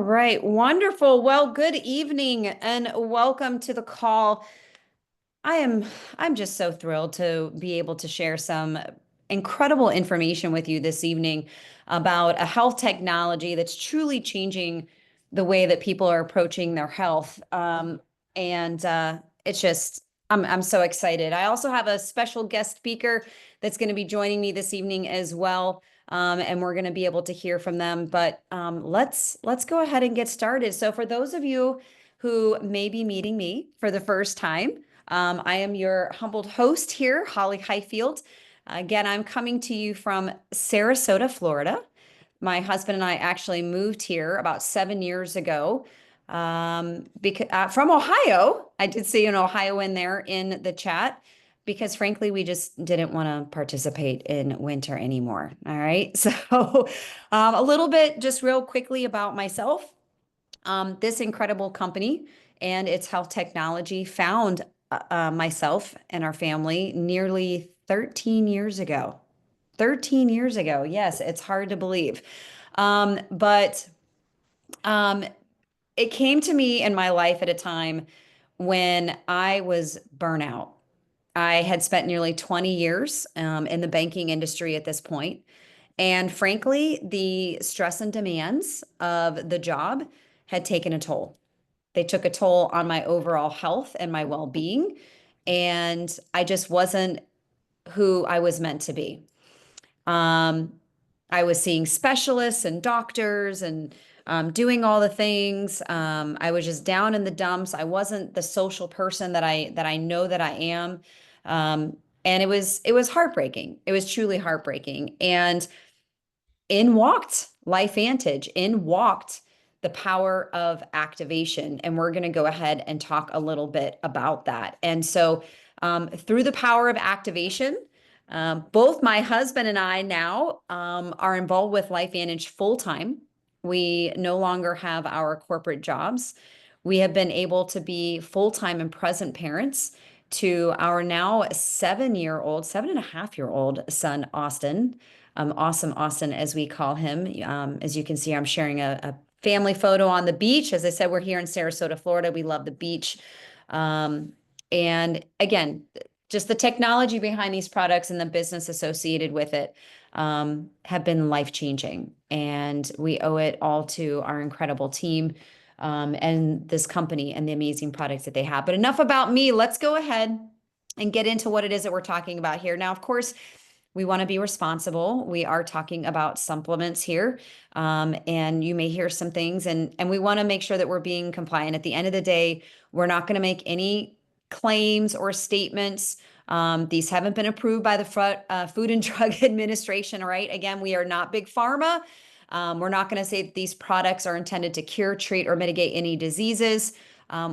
right, wonderful. Well, good evening and welcome to the call. I am I'm just so thrilled to be able to share some incredible information with you this evening about a health technology that's truly changing the way that people are approaching their health. And it's just I'm so excited. I also have a special guest speaker that's going to be joining me this evening as well. And we're going to be able to hear from them. But let's go ahead and get started. So for those of you who may be meeting me for the first time, I am your humbled host here, Holly Highfield. Again, I'm coming to you from Sarasota, Florida. My husband and I actually moved here about 7 years ago from Ohio. I did see an Ohioan there in the chat because, frankly, we just didn't want to participate in winter anymore. All right. So, a little bit just real quickly about myself. This incredible company and its health technology found myself and our family nearly 13 years ago. 13 years ago. Yes, it's hard to believe. But it came to me in my life at a time when I was burnout. I had spent nearly 20 years in the banking industry at this point. And frankly, the stress and demands of the job had taken a toll. They took a toll on my overall health and my well being. And I just wasn't who I was meant to be. Um, I was seeing specialists and doctors and doing all the things. I was just down in the dumps. I wasn't the social person that I know that I am. And it was heartbreaking. It was truly heartbreaking. And in walked LifeVantage, in walked the power of activation. And we're going to go ahead and talk a little bit about that. And so, through the power of activation, both my husband and I now are involved with LifeVantage full time. We no longer have our corporate jobs. We have been able to be full time and present parents to our now 7-year-old, 7.5-year-old son, Austin. Awesome Austin, as we call him. As you can see, I'm sharing a family photo on the beach. As I said, we're here in Sarasota, Florida. We love the beach. And again, just the technology behind these products and the business associated with it have been life-changing. And we owe it all to our incredible team and this company and the amazing products that they have. But enough about me. Let's go ahead and get into what it is that we're talking about here. Now, of course, we want to be responsible. We are talking about supplements here, and you may hear some things, and we want to make sure that we're being compliant. At the end of the day, we're not going to make any claims or statements. These haven't been approved by the Food and Drug Administration, right? Again, we are not big pharma. We're not going to say that these products are intended to cure, treat, or mitigate any diseases.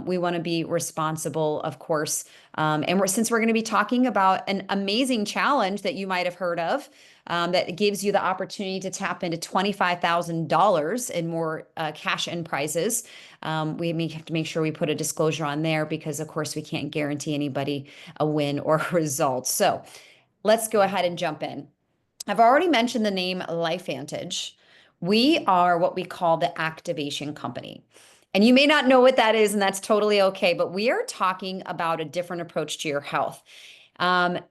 We want to be responsible, of course. And since we're going to be talking about an amazing challenge that you might have heard of, that gives you the opportunity to tap into $25,000 in more cash and prizes, we may have to make sure we put a disclosure on there because, of course, we can't guarantee anybody a win or a result. So let's go ahead and jump in. I've already mentioned the name LifeVantage. We are what we call the activation company. And you may not know what that is, and that's totally okay, but we are talking about a different approach to your health.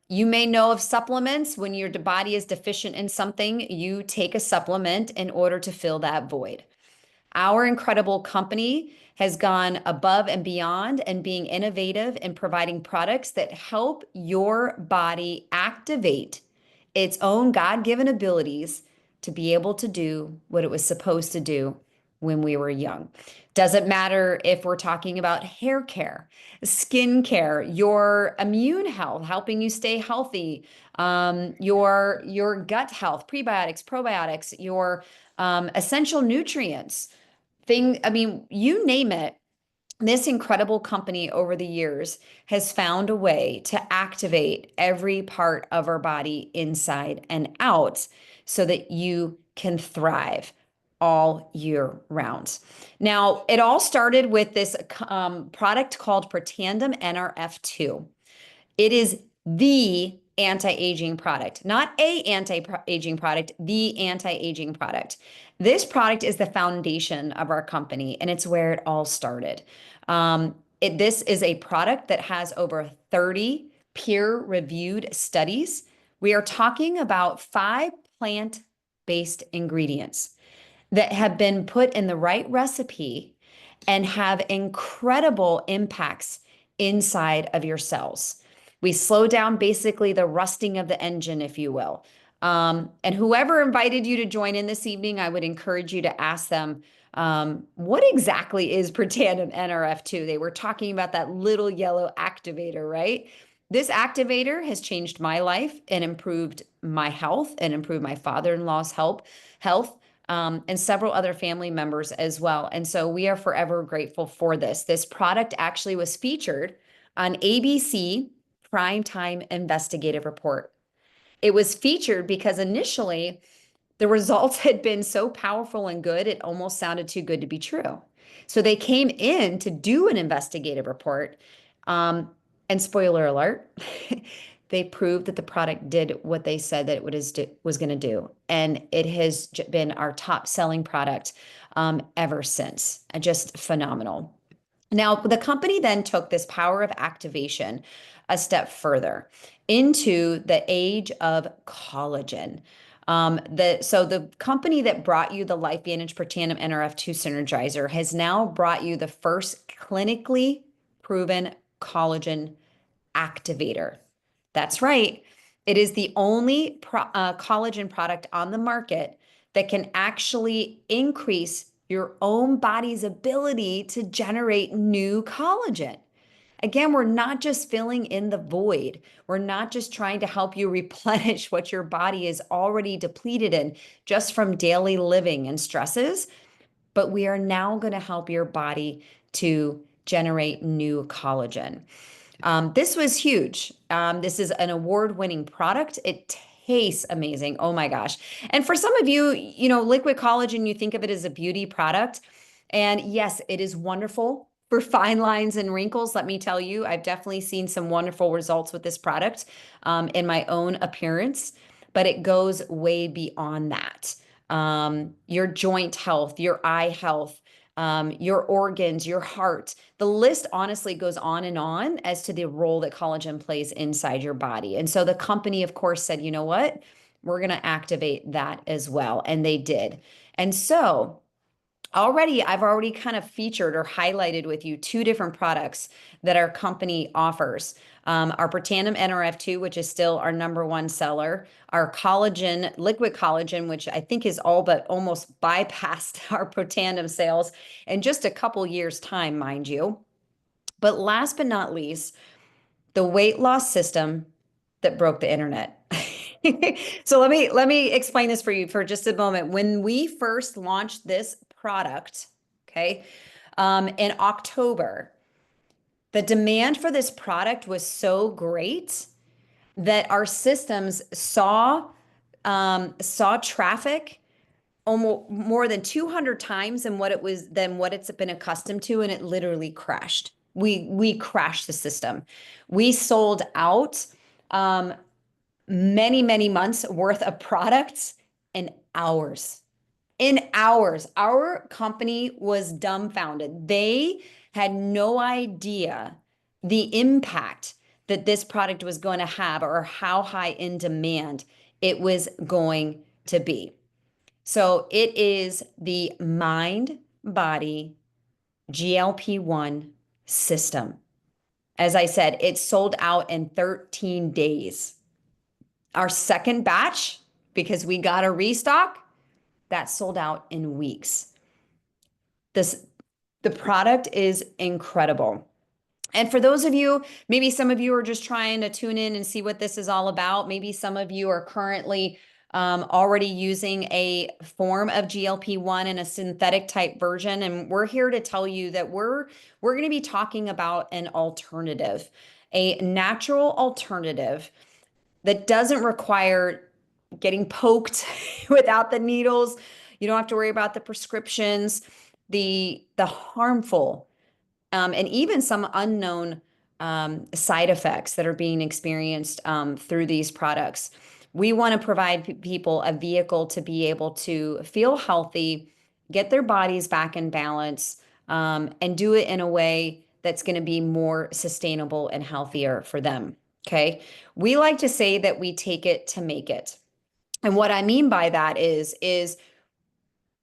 You may know of supplements. When your body is deficient in something, you take a supplement in order to fill that void. Our incredible company has gone above and beyond and being innovative in providing products that help your body activate its own God-given abilities to be able to do what it was supposed to do when we were young. Doesn't matter if we're talking about hair care, skin care, your immune health, helping you stay healthy, your gut health, prebiotics, probiotics, your essential nutrients, I mean, you name it. This incredible company over the years has found a way to activate every part of our body inside and out so that you can thrive all year round. Now, it all started with this product called Protandim NRF2. It is the anti-aging product, not a anti-aging product, the anti-aging product. This product is the foundation of our company, and it's where it all started. This is a product that has over 30 peer-reviewed studies. We are talking about 5 plant-based ingredients that have been put in the right recipe and have incredible impacts inside of your cells. We slow down basically the rusting of the engine, if you will. And whoever invited you to join in this evening, I would encourage you to ask them, what exactly is Protandim Nrf2? They were talking about that little yellow activator, right? This activator has changed my life and improved my health and improved my father-in-law's health, and several other family members as well. And so we are forever grateful for this. This product actually was featured on ABC Primetime Investigative Report. It was featured because initially the results had been so powerful and good, it almost sounded too good to be true. So they came in to do an investigative report. And spoiler alert, they proved that the product did what they said that it was going to do. And it has been our top selling product ever since. Just phenomenal. Now, the company then took this power of activation a step further into the age of collagen. So the company that brought you the LifeVantage Protandim Nrf2 Synergizer has now brought you the first clinically proven collagen activator. That's right. It is the only collagen product on the market that can actually increase your own body's ability to generate new collagen. Again, we're not just filling in the void. We're not just trying to help you replenish what your body is already depleted in just from daily living and stresses, but we are now going to help your body to generate new collagen. This was huge. This is an award-winning product. It tastes amazing. Oh my gosh. And for some of you, liquid collagen, you think of it as a beauty product. And yes, it is wonderful for fine lines and wrinkles. Let me tell you, I've definitely seen some wonderful results with this product in my own appearance, but it goes way beyond that. Your joint health, your eye health, your organs, your heart. The list honestly goes on and on as to the role that collagen plays inside your body. And so the company, of course, said, you know what? We're going to activate that as well. And they did. And so I've already kind of featured or highlighted with you 2 different products that our company offers. Our Protandim Nrf2, which is still our #1 seller, our collagen, liquid collagen, which I think is all but almost bypassed our Protandim sales in just a couple years' time, mind you. But last but not least, the weight loss system that broke the internet. So let me explain this for you for just a moment. When we first launched this product, okay, in October, the demand for this product was so great that our systems saw traffic almost more than 200 times than what it's been accustomed to, and it literally crashed. We crashed the system. We sold out many months worth of products in hours. In hours, our company was dumbfounded. They had no idea the impact that this product was going to have or how high in demand it was going to be. So it is the Mind Body GLP-1 system. As I said, it sold out in 13 days. Our second batch, because we got a restock, that sold out in weeks. The product is incredible. And for those of you, maybe some of you are just trying to tune in and see what this is all about. Maybe some of you are currently already using a form of GLP-1 in a synthetic type version. And we're here to tell you that we're going to be talking about an alternative, a natural alternative that doesn't require getting poked without the needles. You don't have to worry about the prescriptions, the harmful, and even some unknown side effects that are being experienced through these products. We want to provide people a vehicle to be able to feel healthy, get their bodies back in balance, and do it in a way that's going to be more sustainable and healthier for them. Okay. We like to say that we take it to make it. And what I mean by that is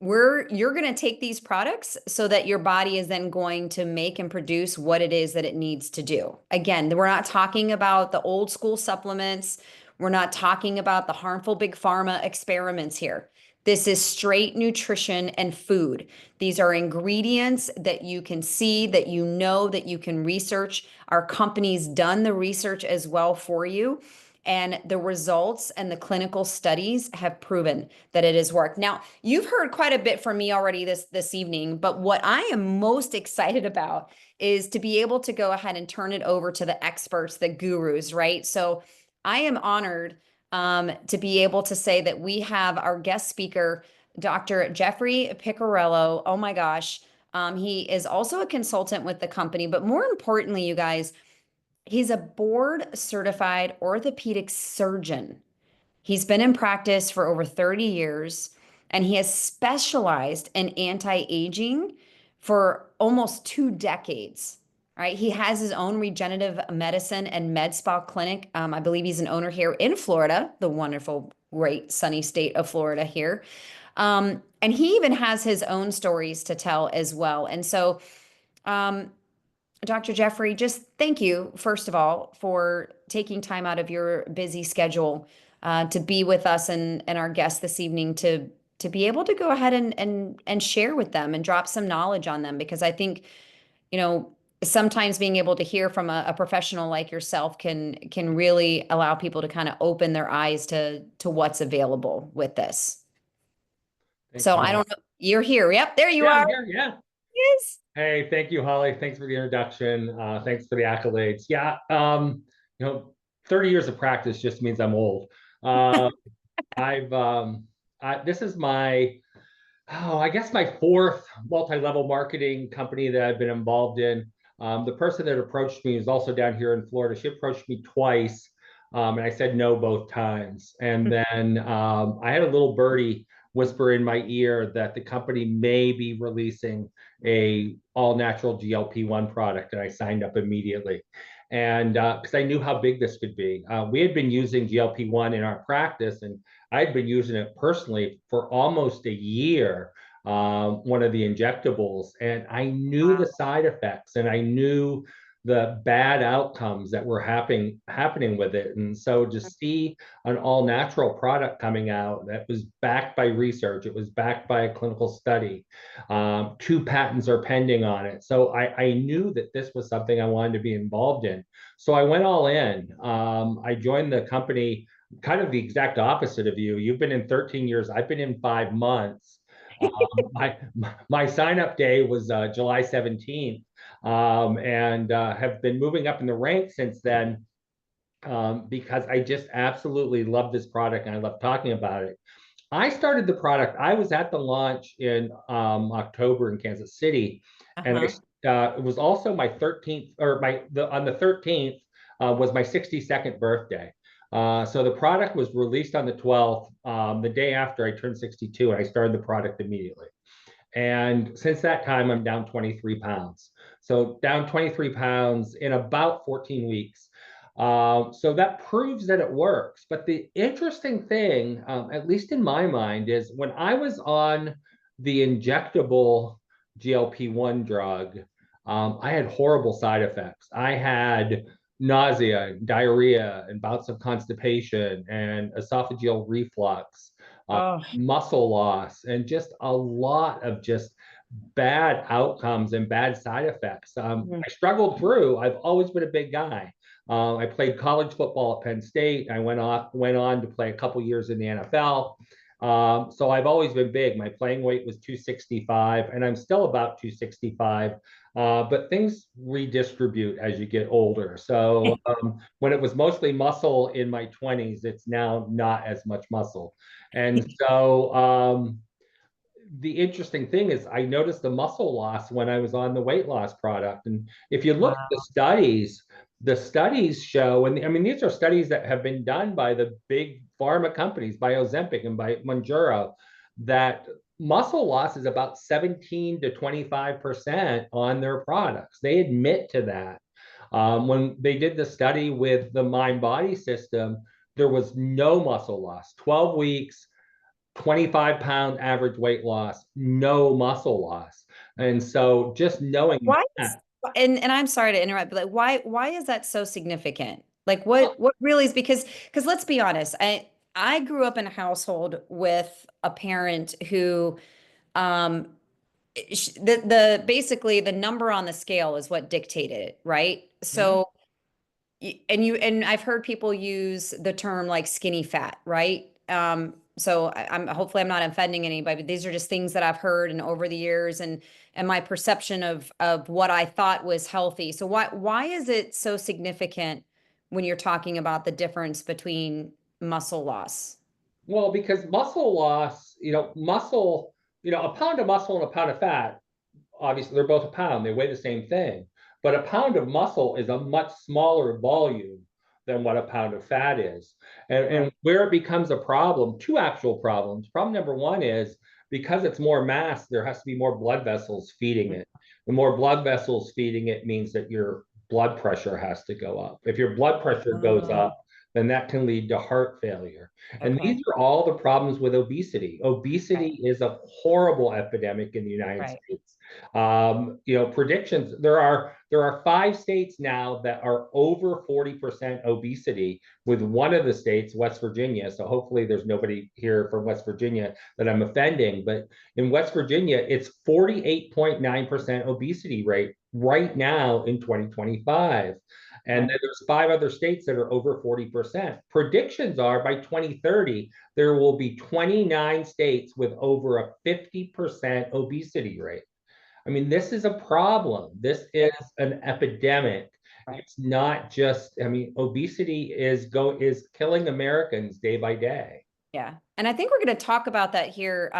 you're going to take these products so that your body is then going to make and produce what it is that it needs to do. Again, we're not talking about the old school supplements. We're not talking about the harmful big pharma experiments here. This is straight nutrition and food. These are ingredients that you can see, that you know, that you can research. Our company's done the research as well for you. And the results and the clinical studies have proven that it has worked. Now, you've heard quite a bit from me already this evening, but what I am most excited about is to be able to go ahead and turn it over to the experts, the gurus, right? So I am honored to be able to say that we have our guest speaker, Dr. Jeffrey Piccirillo. Oh my gosh. He is also a consultant with the company, but more importantly, you guys, he's a board certified orthopedic surgeon. He's been in practice for over 30 years and he has specialized in anti-aging for almost 2 decades. Right? He has his own regenerative medicine and med spa clinic. I believe he's an owner here in Florida, the wonderful, great, sunny state of Florida here. And he even has his own stories to tell as well. And so, Dr. Jeffrey, just thank you, first of all, for taking time out of your busy schedule to be with us and our guests this evening to be able to go ahead and share with them and drop some knowledge on them because I think, you know, sometimes being able to hear from a professional like yourself can really allow people to kind of open their eyes to what's available with this. Thanks, So I Holly. don't know. You're here. Yep, there you Yeah, are. I'm here. Yeah. Yes. Hey, thank you, Holly. Thanks for the introduction. Thanks for the accolades. Yeah. 30 years of practice just means I'm old. Uh, I've this is my I guess my fourth multi-level marketing company that I've been involved in. The person that approached me is also down here in Florida. She approached me twice, and I said no both times. And then I had a little birdie whisper in my ear that the company may be releasing a all natural GLP-1 product, and I signed up immediately. And because I knew how big this could be, we had been using GLP-1 in our practice, and I'd been using it personally for almost a year, one of the injectables, and I knew the side effects and I knew the bad outcomes that were happening with it. And so to see an all natural product coming out that was backed by research, it was backed by a clinical study, 2 patents are pending on it. So I knew that this was something I wanted to be involved in. So I went all in. I joined the company kind of the exact opposite of you. You've been in 13 years. I've been in 5 months. My sign up day was July 17th, and have been moving up in the ranks since then because I just absolutely love this product and I love talking about it. I started the product. I was at the launch in October in Kansas City, and Uh-huh. it was also my 13th or on the 13th was my 62nd birthday. So the product was released on the 12th, the day after I turned 62, and I started the product immediately. And since that time, I'm down 23 pounds. So down 23 pounds in about 14 weeks. So that proves that it works. But the interesting thing, at least in my mind, is when I was on the injectable GLP-1 drug, I had horrible side effects. I had nausea, diarrhea, and bouts of constipation and esophageal reflux, Oh. muscle loss, and just a lot of just bad outcomes and bad side effects. I struggled through. I've always been a big guy. I played college football at Penn State. I went on to play a couple years in the NFL. So I've always been big. My playing weight was 265, and I'm still about 265. But things redistribute as you get older. So when it was mostly muscle in my 20s, it's now not as much muscle. And so the interesting thing is I noticed the muscle loss when I was on the weight loss product. And if you look at the Wow. studies, the studies show, and I mean, these are studies that have been done by the big pharma companies, by Ozempic and by Mounjaro, that muscle loss is about 17 to 25% on their products. They admit to that. When they did the study with the mind body system, there was no muscle loss. 12 weeks, 25-pound average weight loss, no muscle loss. And so just knowing Why is, that, and I'm sorry to interrupt, but like why is that so significant? Like what really is because let's be honest, I grew up in a household with a parent who um the basically the number on the scale is what dictated it, right? Mhm. So and I've heard people use the term like skinny fat, right? So I'm hopefully I'm not offending anybody, but these are just things that I've heard and over the years and my perception of what I thought was healthy. So why is it so significant when you're talking about the difference between muscle loss? Well, because muscle loss, muscle, a pound of muscle and a pound of fat, obviously they're both a pound, they weigh the same thing. But a pound of muscle is a much smaller volume than what a pound of fat is. And Right. where it becomes a problem, two actual problems. Problem number one is because it's more mass, there has to be more blood vessels feeding it. The more blood vessels feeding it means that your blood pressure has to go up. If your blood pressure goes Oh, up, then that can lead to heart failure. And okay. these are all the problems with obesity. Right. Obesity is a horrible epidemic in the United Right. States. Predictions. There are 5 states now that are over 40% obesity, with one of the states, West Virginia. So hopefully there's nobody here from West Virginia that I'm offending. But in West Virginia, it's 48.9% obesity rate right now in 2025. And Right. then there's 5 other states that are over 40%. Predictions are by 2030, there will be 29 states with over a 50% obesity rate. I mean, this is a problem. This Yeah. is an epidemic. Right. It's not just, I mean, obesity is killing Americans day by day. Yeah. And I think we're going to talk about that here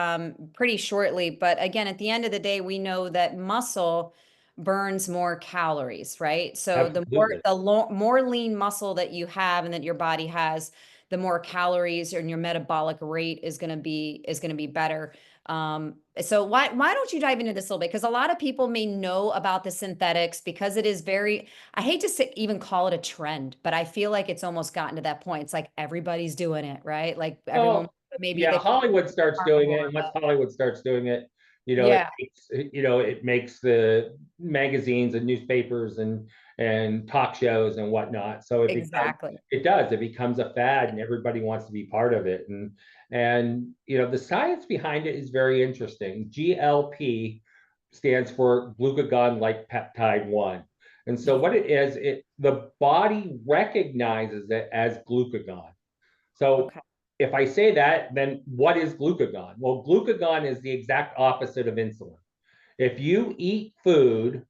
pretty shortly. But again, at the end of the day, we know that muscle burns more calories, right? So Absolutely. more lean muscle that you have and that your body has, the more calories and your metabolic rate is going to be better. So why don't you dive into this a little bit? Because a lot of people may know about the synthetics because it is very, I hate to say, even call it a trend, but I feel like it's almost gotten to that point. It's like everybody's doing it, right? Like everyone Well, maybe yeah, they Hollywood starts doing it, more, and once but Hollywood starts doing it, yeah, it makes the magazines and newspapers and talk shows and whatnot. So exactly. it becomes a fad, and everybody wants to be part of it. And the science behind it is very interesting. GLP stands for glucagon-like peptide 1. And so what it is, the body recognizes it as glucagon. So Okay. if I say that, then what is glucagon? Well, glucagon is the exact opposite of insulin. If you eat food,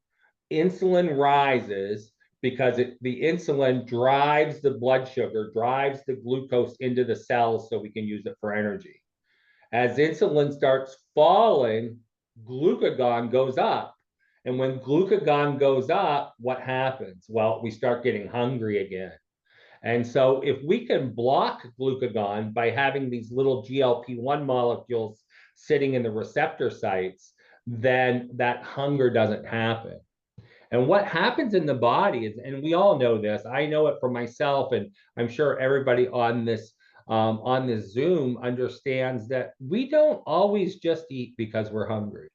insulin rises because the insulin drives the blood sugar, drives the glucose into the cells so we can use it for energy. As insulin starts falling, glucagon goes up. And when glucagon goes up, what happens? Well, we start getting hungry again. And so, if we can block glucagon by having these little GLP-1 molecules sitting in the receptor sites, then that hunger doesn't happen. And what happens in the body is, and we all know this, I know it for myself, and I'm sure everybody on this Zoom understands that we don't always just eat because we're hungry.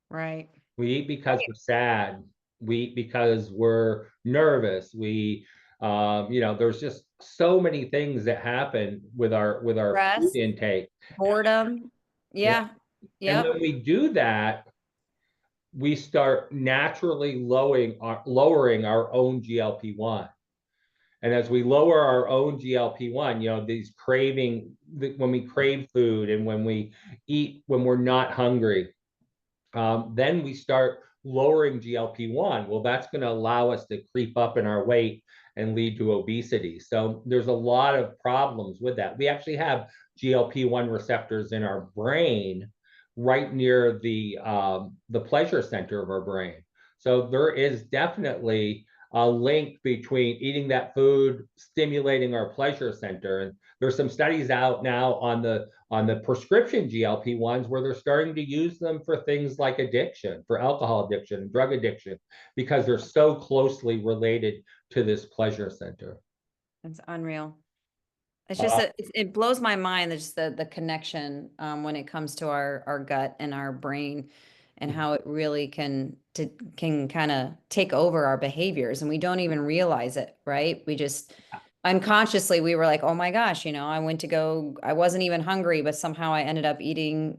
Right. We eat because we're sad. We eat because we're nervous. There's just so many things that happen with our food Stress, intake. boredom. Yeah. Yeah. And Yep. when we do that, we start naturally lowering our own GLP-1. And as we lower our own GLP-1, these when we crave food and when we eat when we're not hungry, then we start lowering GLP-1. Well, that's going to allow us to creep up in our weight and lead to obesity. So there's a lot of problems with that. We actually have GLP-1 receptors in our brain, right near the pleasure center of our brain. So there is definitely a link between eating that food, stimulating our pleasure center. And there's some studies out now on the prescription GLP-1s where they're starting to use them for things like addiction, for alcohol addiction, drug addiction, because they're so closely related to this pleasure center. It's unreal. It's just Uh, it blows my mind, just the connection when it comes to our gut and our brain, and how it really can kind of take over our behaviors, and we don't even realize it, right? We just unconsciously we were like, oh my gosh, I wasn't even hungry, but somehow I ended up eating,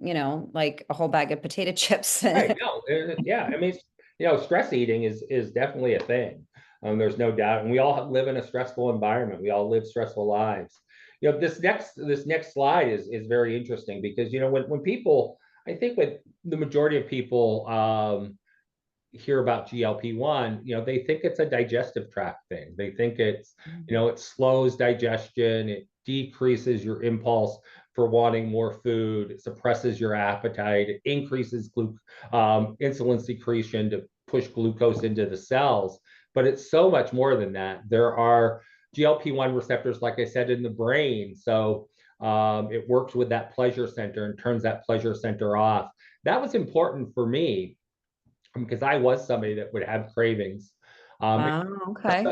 like a whole bag of potato chips. right. No, yeah. I mean, stress eating is definitely a thing. There's no doubt, and we all live in a stressful environment. We all live stressful lives. This next slide is very interesting because when people, I think with the majority of people hear about GLP-1, they think it's a digestive tract thing. They think it slows digestion, it decreases your impulse for wanting more food, it suppresses your appetite, it increases insulin secretion to push glucose into the cells. But it's so much more than that. There are GLP-1 receptors, like I said, in the brain. So it works with that pleasure center and turns that pleasure center off. That was important for me because I was somebody that would have cravings. Um, Oh, okay.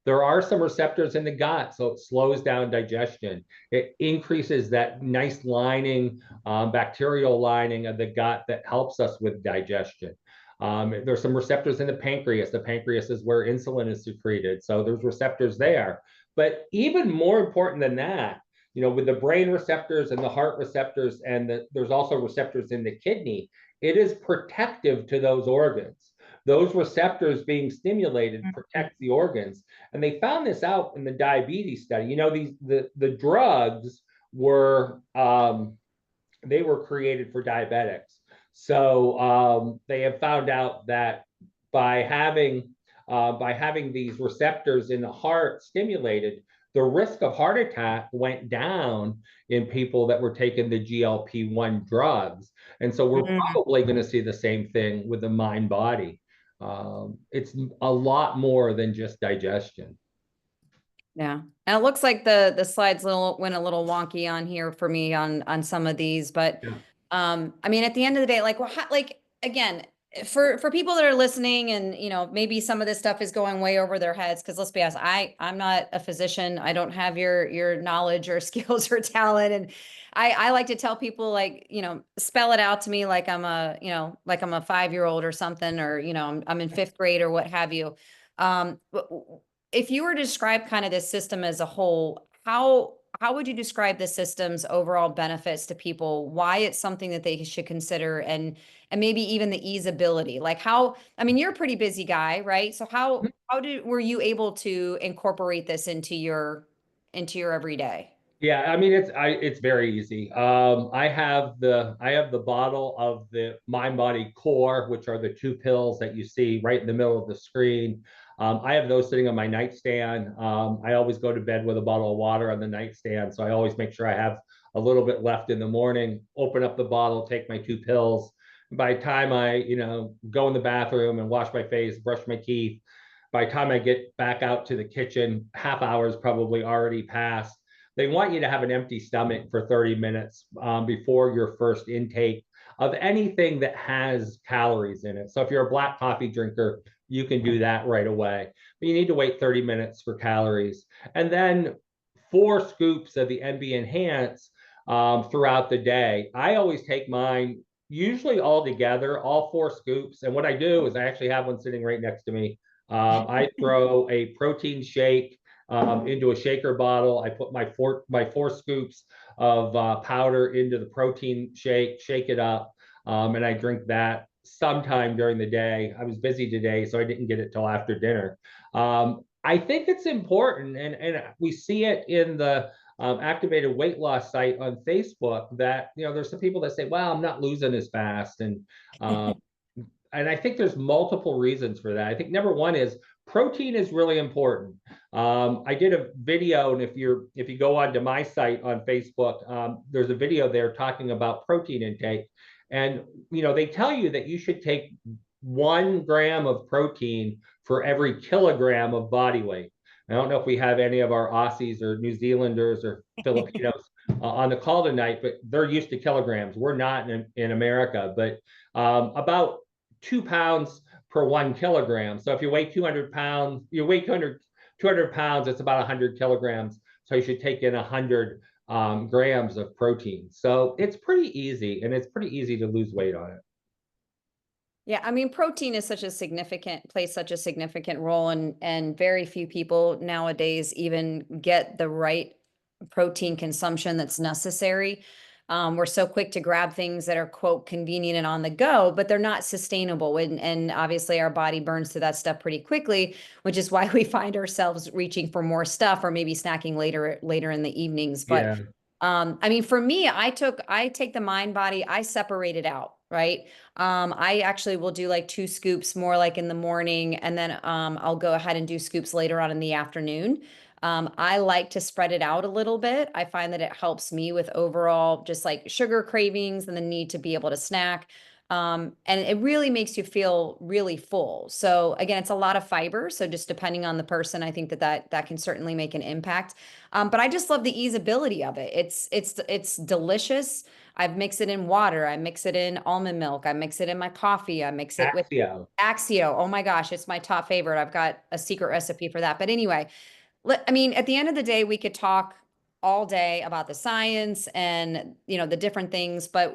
there are some receptors in the gut, so it slows down digestion. It increases that nice lining, bacterial lining of the gut that helps us with digestion. There's some receptors in the pancreas. The pancreas is where insulin is secreted, so there's receptors there. But even more important than that, with the brain receptors and the heart receptors, and there's also receptors in the kidney, it is protective to those organs. Those receptors being stimulated protect the organs. And they found this out in the diabetes study. The drugs were they were created for diabetics. So they have found out that by having these receptors in the heart stimulated, the risk of heart attack went down in people that were taking the GLP-1 drugs. And so we're Mhm. probably going to see the same thing with the mind body. It's a lot more than just digestion. Yeah. And it looks like the slides went a little wonky on here for me on some of these, but Yeah. I mean at the end of the day, like like again, for people that are listening and maybe some of this stuff is going way over their heads, because let's be honest, I'm not a physician. I don't have your knowledge or skills or talent. And I like to tell people, like, spell it out to me like I'm like I'm a 5-year-old or something, or I'm in 5th grade or what have you. But if you were to describe kind of this system as a whole, how would you describe the system's overall benefits to people? Why it's something that they should consider, and maybe even the easeability? Like how, I mean, you're a pretty busy guy, right? So how were you able to incorporate this into your everyday? Yeah, I mean it's very easy. I have the bottle of the Mind Body Core, which are the 2 pills that you see right in the middle of the screen. I have those sitting on my nightstand. I always go to bed with a bottle of water on the nightstand, so I always make sure I have a little bit left in the morning. Open up the bottle, take my 2 pills. By the time I, go in the bathroom and wash my face, brush my teeth, by the time I get back out to the kitchen, half hour is probably already passed. They want you to have an empty stomach for 30 minutes before your first intake of anything that has calories in it. So if you're a black coffee drinker, you can do that right away. But you need to wait 30 minutes for calories. And then 4 scoops of the NB Enhance throughout the day. I always take mine usually all together, all 4 scoops. And what I do is I actually have one sitting right next to me. I throw a protein shake into a shaker bottle. I put my 4 scoops of powder into the protein shake, shake it up, and I drink that sometime during the day. I was busy today, so I didn't get it till after dinner. I think it's important, and we see it in the activated weight loss site on Facebook that there's some people that say, "Well, I'm not losing as fast," and I think there's multiple reasons for that. I think number one is protein is really important. I did a video, and if you go onto my site on Facebook, there's a video there talking about protein intake, and they tell you that you should take 1 gram of protein for every kilogram of body weight. I don't know if we have any of our Aussies or New Zealanders or Filipinos on the call tonight, but they're used to kilograms. We're not in America, but about 2 pounds per 1 kilogram. So if you weigh 200 pounds, you weigh 200 pounds, it's about 100 kilograms. So you should take in 100 grams of protein. So it's pretty easy, and it's pretty easy to lose weight on it. Yeah, I mean, protein is such a significant, plays such a significant role, and very few people nowadays even get the right protein consumption that's necessary. We're so quick to grab things that are quote convenient and on the go, but they're not sustainable. And obviously our body burns through that stuff pretty quickly, which is why we find ourselves reaching for more stuff or maybe snacking later in the evenings. But Yeah. I mean, for me, I take the mind body, I separate it out, right? I actually will do like 2 scoops more like in the morning, and then I'll go ahead and do scoops later on in the afternoon. I like to spread it out a little bit. I find that it helps me with overall just like sugar cravings and the need to be able to snack. And it really makes you feel really full. So again, it's a lot of fiber. So just depending on the person, I think that can certainly make an impact. But I just love the easeability of it. It's delicious. I mix it in water. I mix it in almond milk. I mix it in my coffee. I mix it with Axio. Axio. Oh my gosh, it's my top favorite. I've got a secret recipe for that. But anyway, I mean, at the end of the day, we could talk all day about the science and, the different things, but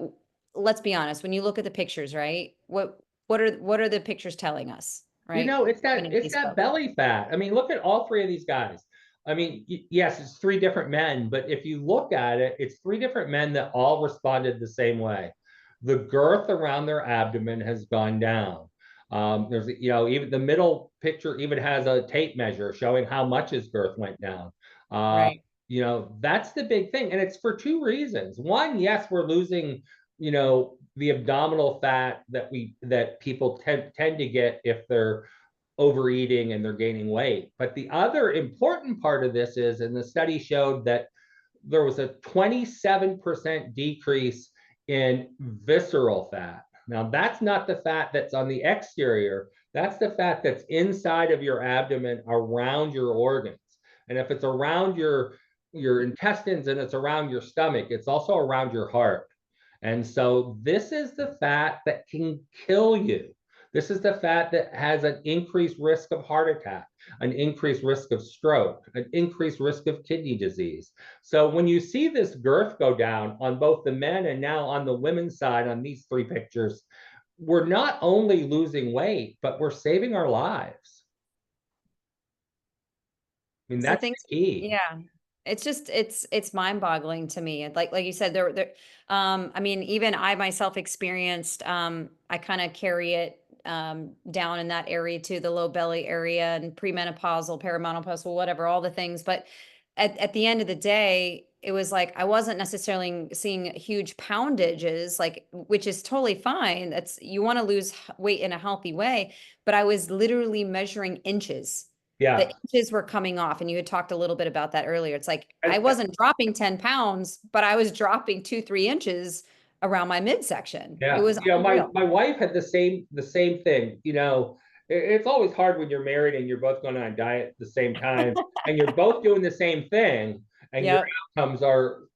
let's be honest, when you look at the pictures, right? What are the pictures telling us, right? It's that When it's we that spoke. belly fat. I mean, look at all three of these guys. I mean, yes, it's three different men, but if you look at it, it's three different men that all responded the same way. The girth around their abdomen has gone down. There's, even the middle picture even has a tape measure showing how much his girth went down. Uh, Right. that's the big thing, and it's for two reasons. One, yes, we're losing, the abdominal fat that people tend to get if they're overeating and they're gaining weight. But the other important part of this is, and the study showed that there was a 27% decrease in visceral fat. Now, that's not the fat that's on the exterior, that's the fat that's inside of your abdomen around your organs. And if it's around your intestines and it's around your stomach, it's also around your heart. And so this is the fat that can kill you. This is the fat that has an increased risk of heart attack, an increased risk of stroke, an increased risk of kidney disease. So when you see this girth go down on both the men and now on the women's side on these three pictures, we're not only losing weight, but we're saving our lives. I mean, So that's things, the key. yeah. It's just it's mind-boggling to me. Like you said, there I mean, even I myself experienced I kind of carry it down in that area to the low belly area and premenopausal, perimenopausal, whatever, all the things. But at the end of the day, it was like I wasn't necessarily seeing huge poundages, like which is totally fine. That's you want to lose weight in a healthy way, but I was literally measuring inches. The Yeah. inches were coming off, and you had talked a little bit about that earlier. It's like I And, wasn't dropping 10 pounds, but I was dropping 2, 3 inches around my midsection. It yeah, was my unreal. my wife had the same thing. It's always hard when you're married and you're both going on a diet at the same time, and you're both doing the same thing, and your Yep. outcomes are,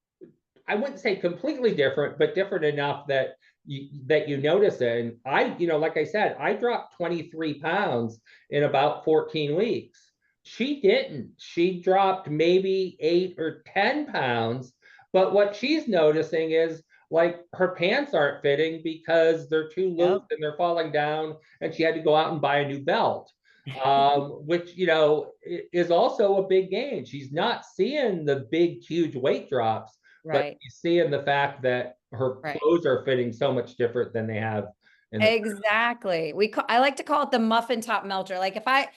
I wouldn't say completely different, but different enough that you notice it. And like I said, I dropped 23 pounds in about 14 weeks. She didn't. She dropped maybe 8 or 10 pounds. But what she's noticing is like her pants aren't fitting because they're too loose Yep. and they're falling down, and she had to go out and buy a new belt. Which is also a big gain. She's not seeing the big, huge weight drops, but Right. you see in the fact that her Right. clothes are fitting so much different than they have in the. Exactly. I like to call it the muffin top melter. Like if I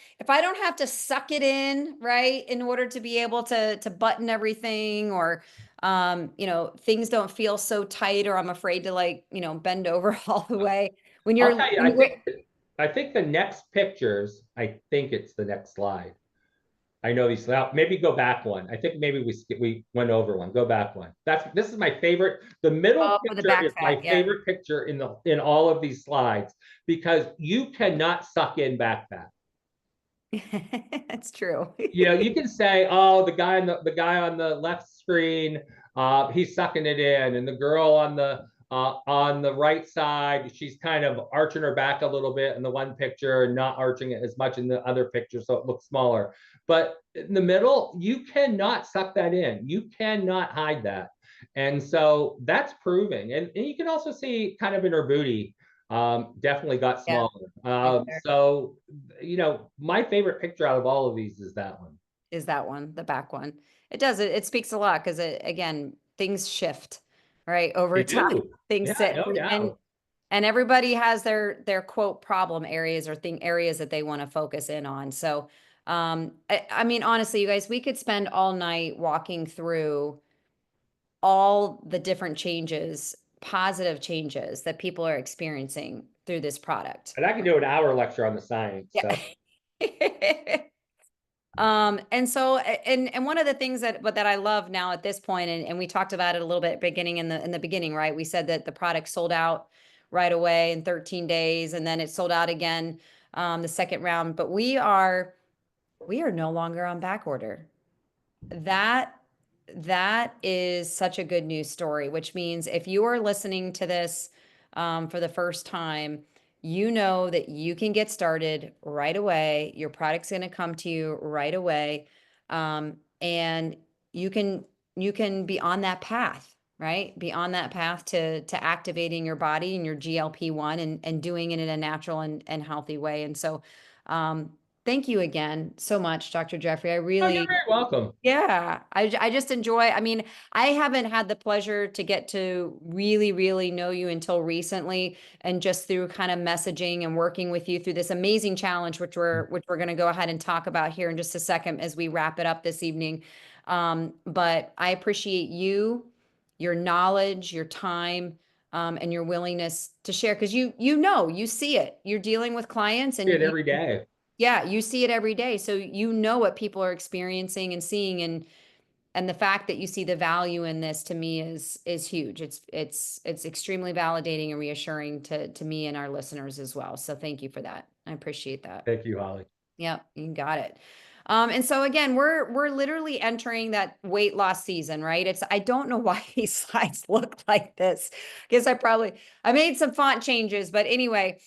don't have to suck it in, right, in order to be able to button everything, or things don't feel so tight, or I'm afraid to like, bend over all the way. When I'll you're tell you, when you I think the next pictures, I think it's the next slide. I know these. Now, maybe go back one. I think maybe we went over one. Go back one. This is my favorite. The middle Oh, for the picture back is fat. my Yeah. favorite picture in all of these slides because you cannot suck in back fat. That's true. You can say, oh, the guy on the left screen, he's sucking it in, and the girl on the right side, she's kind of arching her back a little bit in the one picture and not arching it as much in the other picture, so it looks smaller. But in the middle, you cannot suck that in. You cannot hide that. And so that's proving. And you can also see kind of in her booty, definitely got Yeah. smaller. Right there So my favorite picture out of all of these is that one. is that one, the back one. It does. It speaks a lot because again, things shift, right? Over They time, do. things Yeah, sit no doubt. and everybody has their quote problem areas or thing areas that they want to focus in on. So, I mean, honestly, you guys, we could spend all night walking through all the different changes, positive changes that people are experiencing through this product. And I can do an hour lecture on the science. So Yeah. And so, and one of the things that I love now at this point, and we talked about it a little bit beginning in the beginning, right? We said that the product sold out right away in 13 days, and then it sold out again, the second round, but we are no longer on back order. That that is such a good news story, which means if you are listening to this for the first time, you know that you can get started right away. Your product's going to come to you right away, and you can you can be on that path, right? Be on that path to activating your body and your GLP-1 and doing it in a natural and healthy way. And so, um, thank you again so much, Dr. Jeffrey. I oh, you're really very welcome. yeah, I just enjoy, I mean, I haven't had the pleasure to get to really, really know you until recently, and just through kind of messaging and working with you through this amazing challenge, which we're going to go ahead and talk about here in just a second as we wrap it up this evening. But I appreciate you, your knowledge, your time, and your willingness to share because you see it. You're dealing with clients See and it every day. yeah, you see it every day. So you know what people are experiencing and seeing, and the fact that you see the value in this to me is huge. It's extremely validating and reassuring to me and our listeners as well. So thank you for that. I appreciate that. Thank you, Holly. Yep, you got it. And so again, we're literally entering that weight loss season, right? I don't know why these slides look like this. Guess I made some font changes, but anyway,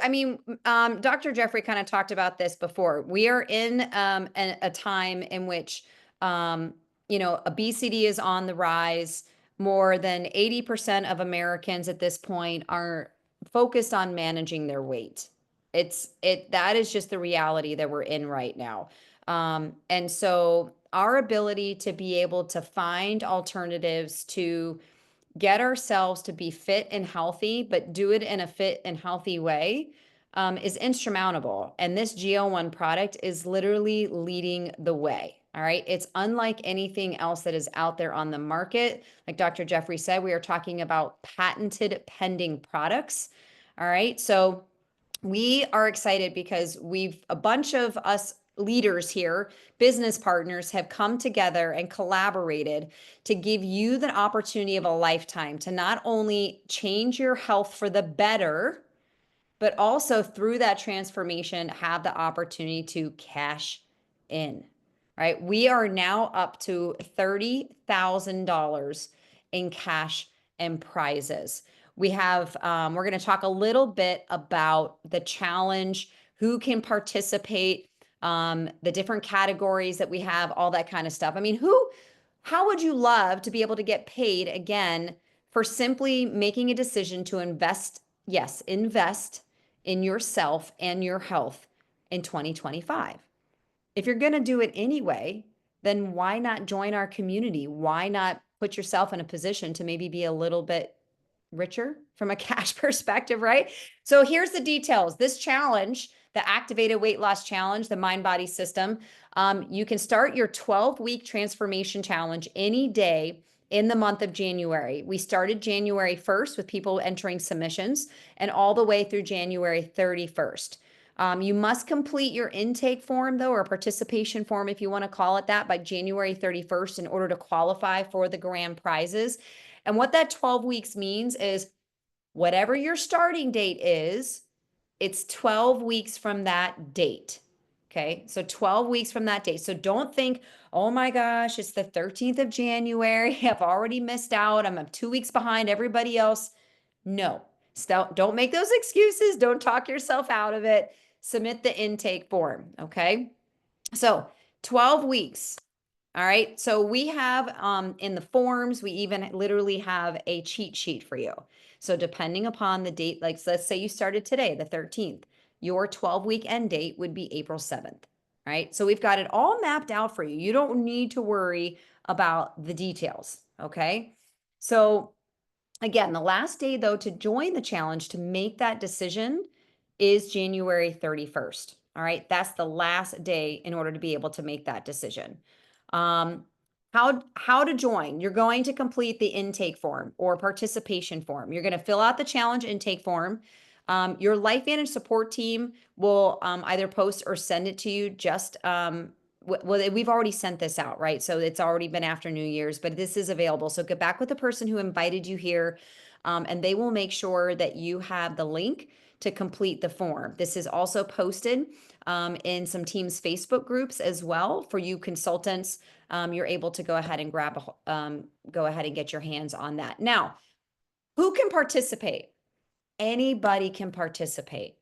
I mean, Dr. Jeffrey kind of talked about this before. We are in a time in which obesity is on the rise. More than 80% of Americans at this point are focused on managing their weight. That is just the reality that we're in right now. And so our ability to be able to find alternatives to get ourselves to be fit and healthy, but do it in a fit and healthy way, is insurmountable. And this GL1 product is literally leading the way. All right. It's unlike anything else that is out there on the market. Like Dr. Jeffrey said, we are talking about patented pending products. All right. So we are excited because a bunch of us leaders here, business partners, have come together and collaborated to give you the opportunity of a lifetime to not only change your health for the better, but also through that transformation, have the opportunity to cash in. Right? We are now up to $30,000 in cash and prizes. We're going to talk a little bit about the challenge, who can participate, the different categories that we have, all that kind of stuff. I mean, how would you love to be able to get paid again for simply making a decision to invest, yes, invest in yourself and your health in 2025? If you're going to do it anyway, then why not join our community? Why not put yourself in a position to maybe be a little bit richer from a cash perspective, right? So here's the details. This challenge, the Activated Weight Loss Challenge, the Mind Body System, you can start your 12-week transformation challenge any day in the month of January. We started January 1st with people entering submissions and all the way through January 31st. You must complete your intake form, though, or participation form, if you want to call it that, by January 31st in order to qualify for the grand prizes. And what that 12 weeks means is whatever your starting date is, it's 12 weeks from that date. Okay, so 12 weeks from that date. So don't think, oh my gosh, it's the 13th of January. I've already missed out. I'm 2 weeks behind everybody else. No, don't make those excuses. Don't talk yourself out of it. Submit the intake form. Okay, so 12 weeks. All right. So we have in the forms, we even literally have a cheat sheet for you. So depending upon the date, like let's say you started today, the 13th, your 12-week end date would be April 7th. Right. So we've got it all mapped out for you. You don't need to worry about the details. Okay. So again, the last day though to join the challenge to make that decision is January 31st. All right, that's the last day in order to be able to make that decision. Um, how to join? You're going to complete the intake form or participation form. You're going to fill out the challenge intake form. Your LifeVantage support team will either post or send it to you just well, we've already sent this out, right? So it's already been after New Year's, but this is available. So get back with the person who invited you here, and they will make sure that you have the link to complete the form. This is also posted in some teams Facebook groups as well for you consultants. You're able to go ahead and go ahead and get your hands on that. Now, who can participate? Anybody can participate.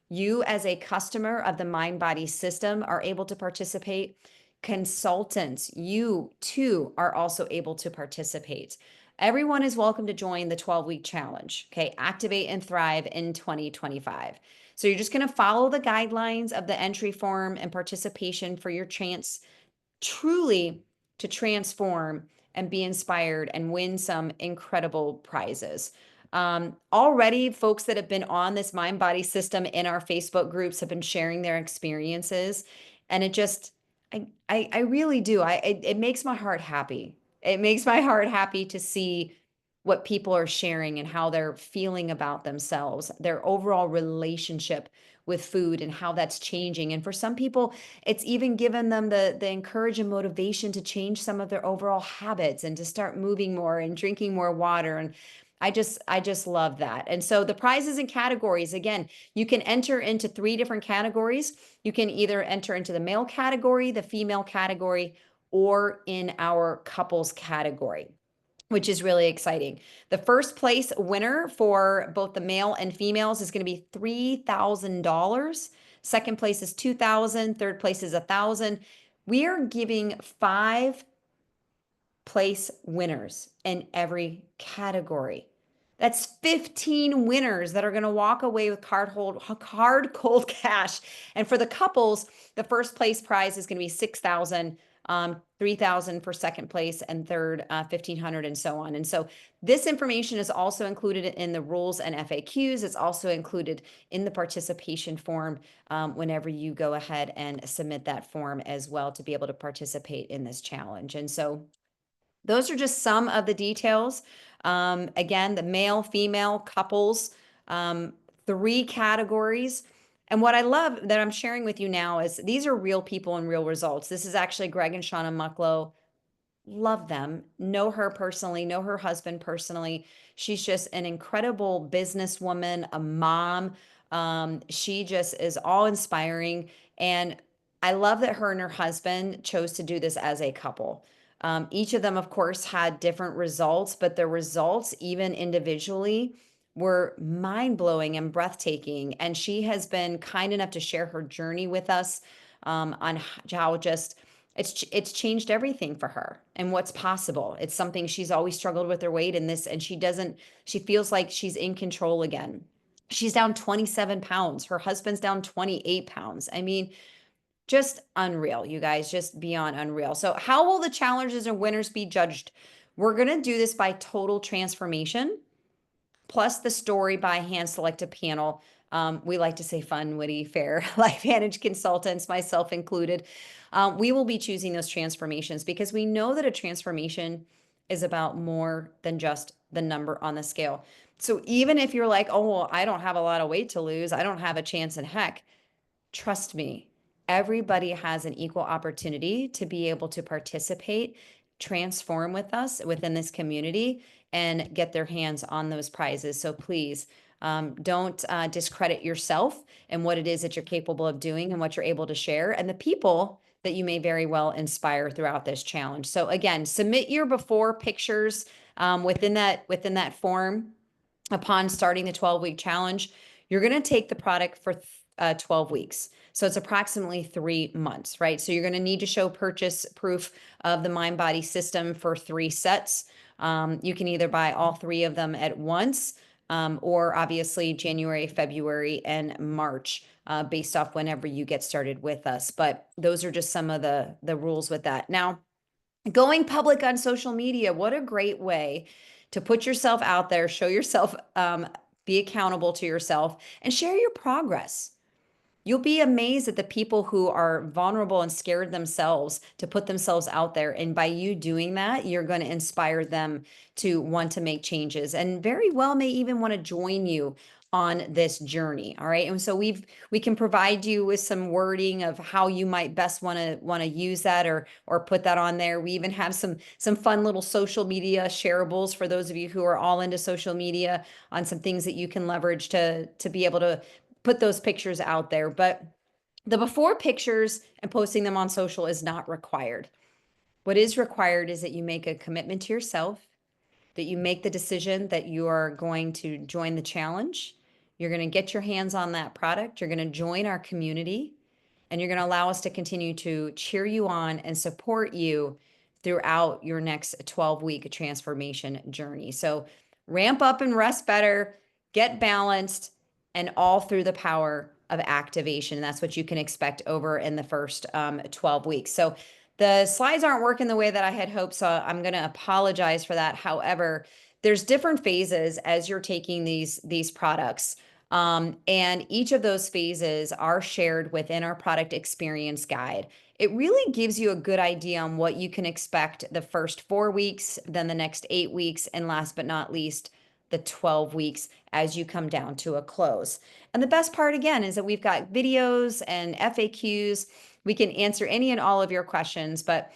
You, as a customer of the MindBody system, are able to participate. Consultants, you too are also able to participate. Everyone is welcome to join the 12-week challenge. Okay, activate and thrive in 2025. So you're just going to follow the guidelines of the entry form and participation for your chance truly to transform and be inspired and win some incredible prizes. Already, folks that have been on this MindBody system in our Facebook groups have been sharing their experiences, and it just, I really do. It makes my heart happy. It makes my heart happy to see what people are sharing and how they're feeling about themselves, their overall relationship with food and how that's changing. And for some people, it's even given them the encourage and motivation to change some of their overall habits and to start moving more and drinking more water. And I just love that. And so the prizes and categories, again, you can enter into 3 different categories. You can either enter into the male category, the female category, or in our couples category, which is really exciting. The first place winner for both the male and females is going to be $3,000. Second place is $2,000. Third place is $1,000. We are giving 5 place winners in every category. That's 15 winners that are going to walk away with hard cold cash. And for the couples, the first place prize is going to be 6,000, 3,000 for second place, and third 1,500, and so on. And so this information is also included in the rules and FAQs. It's also included in the participation form whenever you go ahead and submit that form as well to be able to participate in this challenge. And so those are just some of the details. Again, the male, female, couples, 3 categories. And what I love that I'm sharing with you now is these are real people and real results. This is actually Greg and Shauna Mucklow. Love them, know her personally, know her husband personally. She's just an incredible businesswoman, a mom. She just is all inspiring. And I love that her and her husband chose to do this as a couple. Each of them, of course, had different results, but the results, even individually, were mind blowing and breathtaking. And she has been kind enough to share her journey with us on how just it's changed everything for her and what's possible. It's something she's always struggled with her weight in this, and she feels like she's in control again. She's down 27 pounds. Her husband's down 28 pounds. I mean, just unreal, you guys, just beyond unreal. So how will the challengers and winners be judged? We're going to do this by total transformation plus the story by hand selected panel. We like to say fun, witty, fair, LifeVantage consultants, myself included. We will be choosing those transformations because we know that a transformation is about more than just the number on the scale. So even if you're like, oh, well, I don't have a lot of weight to lose, I don't have a chance in heck, trust me, everybody has an equal opportunity to be able to participate, transform with us within this community, and get their hands on those prizes. So please, don't discredit yourself and what it is that you're capable of doing and what you're able to share, and the people that you may very well inspire throughout this challenge. So again, submit your before pictures within that form upon starting the 12-week challenge. You're going to take the product for 12 weeks. So it's approximately 3 months, right? So you're going to need to show purchase proof of the Mind Body system for 3 sets. You can either buy all 3 of them at once, or obviously January, February, and March, based off whenever you get started with us. But those are just some of the rules with that. Now, going public on social media, what a great way to put yourself out there, show yourself, be accountable to yourself, and share your progress. You'll be amazed at the people who are vulnerable and scared themselves to put themselves out there. And by you doing that, you're going to inspire them to want to make changes, and very well may even want to join you on this journey. All right. And so we can provide you with some wording of how you might best want to use that, or put that on there. We even have some fun little social media shareables for those of you who are all into social media, on some things that you can leverage to be able to put those pictures out there. But the before pictures and posting them on social is not required. What is required is that you make a commitment to yourself, that you make the decision that you are going to join the challenge. You're going to get your hands on that product. You're going to join our community, and you're going to allow us to continue to cheer you on and support you throughout your next 12-week transformation journey. So ramp up and rest better, get balanced, and all through the power of activation. That's what you can expect over in the first 12 weeks. So the slides aren't working the way that I had hoped, so I'm going to apologize for that. However, there's different phases as you're taking these products. And each of those phases are shared within our product experience guide. It really gives you a good idea on what you can expect the first 4 weeks, then the next 8 weeks, and last but not least, the 12 weeks as you come down to a close. And the best part, again, is that we've got videos and FAQs. We can answer any and all of your questions, but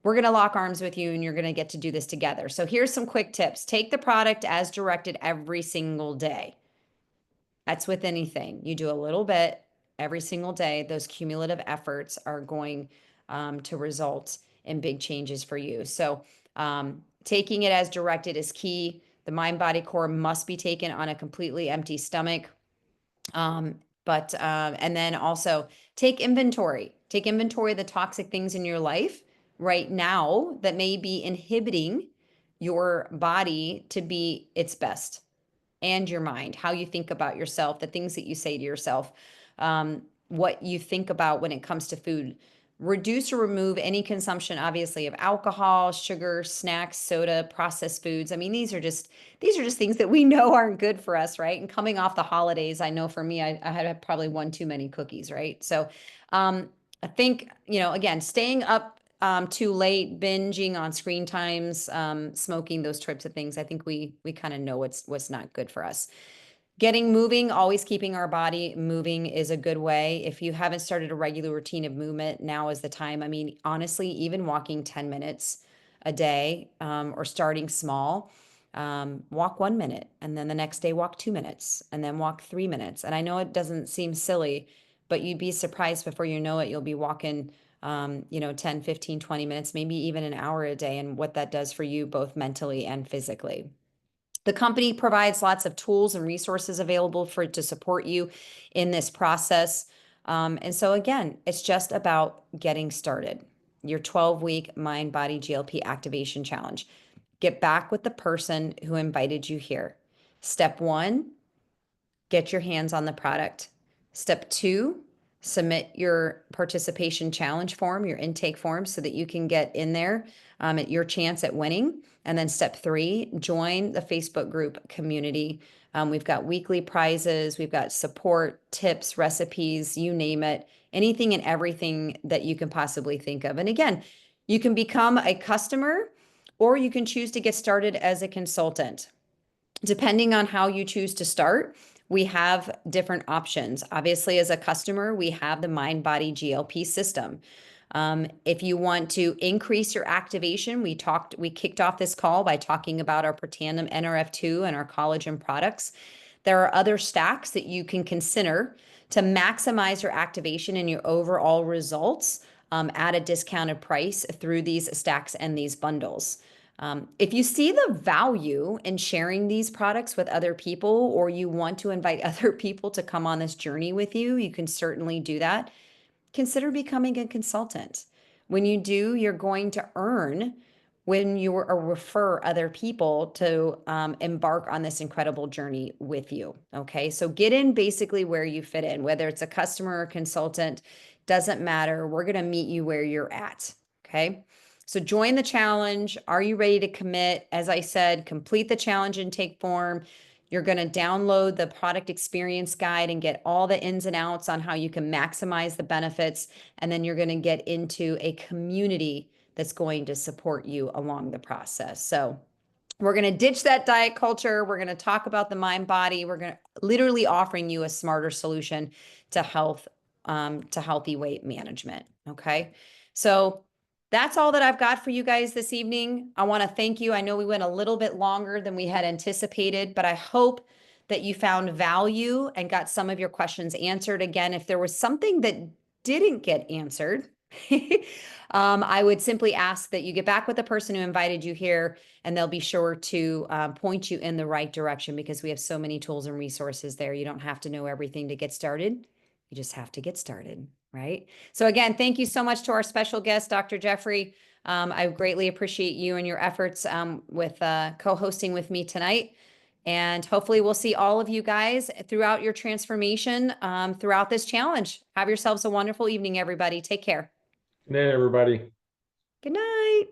we're going to lock arms with you, and you're going to get to do this together. So here's some quick tips. Take the product as directed every single day. That's with anything. You do a little bit every single day. Those cumulative efforts are going to result in big changes for you. So taking it as directed is key. The Mind Body Core must be taken on a completely empty stomach. And then also take inventory. Take inventory of the toxic things in your life right now that may be inhibiting your body to be its best, and your mind, how you think about yourself, the things that you say to yourself, what you think about when it comes to food. Reduce or remove any consumption, obviously, of alcohol, sugar, snacks, soda, processed foods. I mean, these are just things that we know aren't good for us, right? And coming off the holidays, I know for me, I had probably one too many cookies, right? So I think, again, staying up too late, binging on screen times, smoking, those types of things, I think we kind of know what's not good for us. Getting moving, always keeping our body moving is a good way. If you haven't started a regular routine of movement, now is the time. I mean, honestly, even walking 10 minutes a day, or starting small, walk 1 minute, and then the next day walk 2 minutes, and then walk 3 minutes. And I know it doesn't seem silly, but you'd be surprised before you know it, you'll be walking 10, 15, 20 minutes, maybe even an hour a day, and what that does for you both mentally and physically. The company provides lots of tools and resources available to support you in this process. And so again, it's just about getting started. Your 12-week Mind Body GLP Activation Challenge. Get back with the person who invited you here. Step 1, get your hands on the product. Step 2, submit your participation challenge form, your intake form, so that you can get in there at your chance at winning. And then step 3, join the Facebook group community. We've got weekly prizes, we've got support, tips, recipes, you name it, anything and everything that you can possibly think of. And again, you can become a customer, or you can choose to get started as a consultant. Depending on how you choose to start, we have different options. Obviously, as a customer, we have the MindBody GLP system. If you want to increase your activation, we kicked off this call by talking about our Protandim NRF2 and our collagen products. There are other stacks that you can consider to maximize your activation and your overall results at a discounted price through these stacks and these bundles. If you see the value in sharing these products with other people, or you want to invite other people to come on this journey with you, you can certainly do that. Consider becoming a consultant. When you do, you're going to earn when you refer other people to embark on this incredible journey with you. Okay. So get in basically where you fit in, whether it's a customer or consultant, doesn't matter. We're going to meet you where you're at. Okay. So join the challenge. Are you ready to commit? As I said, complete the challenge intake form. You're going to download the product experience guide and get all the ins and outs on how you can maximize the benefits. And then you're going to get into a community that's going to support you along the process. So we're going to ditch that diet culture. We're going to talk about the MindBody. We're going to literally offering you a smarter solution to health, to healthy weight management. Okay. So that's all that I've got for you guys this evening. I want to thank you. I know we went a little bit longer than we had anticipated, but I hope that you found value and got some of your questions answered. Again, if there was something that didn't get answered, I would simply ask that you get back with the person who invited you here, and they'll be sure to point you in the right direction, because we have so many tools and resources there. You don't have to know everything to get started. You just have to get started, right? So again, thank you so much to our special guest, Dr. Jeffrey. I greatly appreciate you and your efforts with co-hosting with me tonight. And hopefully we'll see all of you guys throughout your transformation, throughout this challenge. Have yourselves a wonderful evening, everybody. Take care. Good night, everybody. Good night.